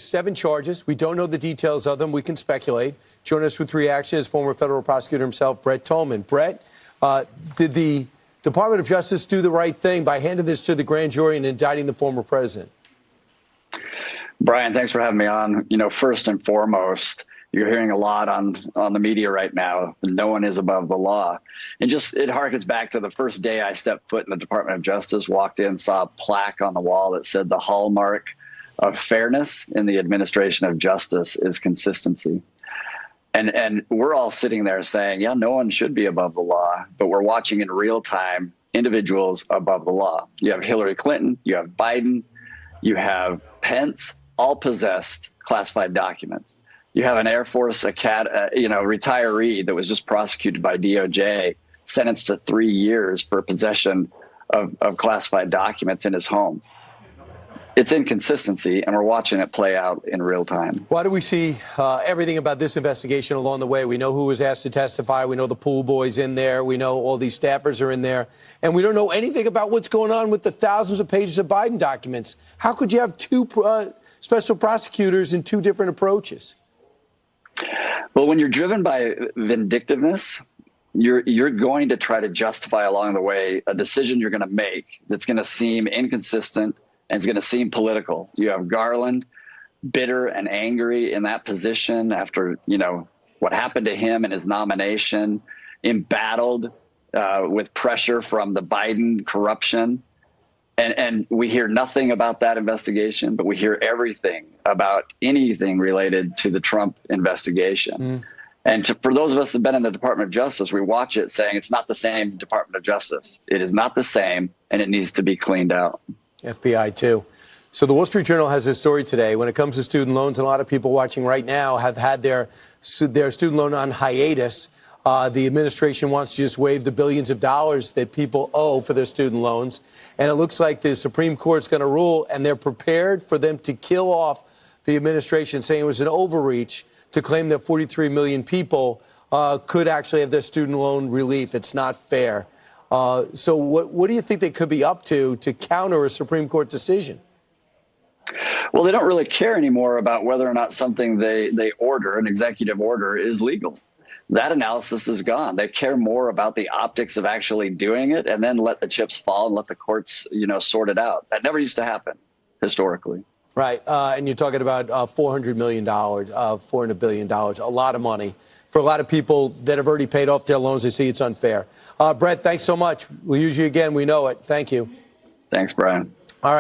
7 charges. We don't know the details of them. We can speculate. Join us with reaction is former federal prosecutor himself, Brett Tolman. Brett, did the Department of Justice do the right thing by handing this to the grand jury and indicting the former president? Brian, thanks for having me on. First and foremost, you're hearing a lot on the media right now. No one is above the law. And it harkens back to the first day I stepped foot in the Department of Justice, walked in, saw a plaque on the wall that said the hallmark of fairness in the administration of justice is consistency. And we're all sitting there saying, yeah, no one should be above the law, but we're watching in real time individuals above the law. You have Hillary Clinton, you have Biden, you have Pence, all possessed classified documents. You have an Air Force retiree that was just prosecuted by DOJ, sentenced to 3 years for possession of classified documents in his home. It's inconsistency, and we're watching it play out in real time. Why do we see everything about this investigation along the way? We know who was asked to testify. We know the pool boy's in there. We know all these staffers are in there. And we don't know anything about what's going on with the thousands of pages of Biden documents. How could you have 2 special prosecutors and 2 different approaches? Well, when you're driven by vindictiveness, you're going to try to justify along the way a decision you're going to make that's going to seem inconsistent and it's going to seem political. You have Garland bitter and angry in that position after, what happened to him and his nomination, embattled with pressure from the Biden corruption. And we hear nothing about that investigation, but we hear everything about anything related to the Trump investigation. And for those of us that have been in the Department of Justice, we watch it saying it's not the same Department of Justice. It is not the same, and it needs to be cleaned out. FBI, too. So the Wall Street Journal has this story today. When it comes to student loans, and a lot of people watching right now have had their student loan on hiatus. The administration wants to just waive the billions of dollars that people owe for their student loans. And it looks like the Supreme Court's going to rule, and they're prepared for them to kill off the administration, saying it was an overreach to claim that 43 million people could actually have their student loan relief. It's not fair. So what do you think they could be up to counter a Supreme Court decision? Well, they don't really care anymore about whether or not something they order, an executive order, is legal. That analysis is gone. They care more about the optics of actually doing it and then let the chips fall and let the courts, sort it out. That never used to happen historically. Right. And you're talking about $400 million, $400 billion, a lot of money for a lot of people that have already paid off their loans. They see it's unfair. Brett, thanks so much. We'll use you again. We know it. Thank you. Thanks, Brian. All right.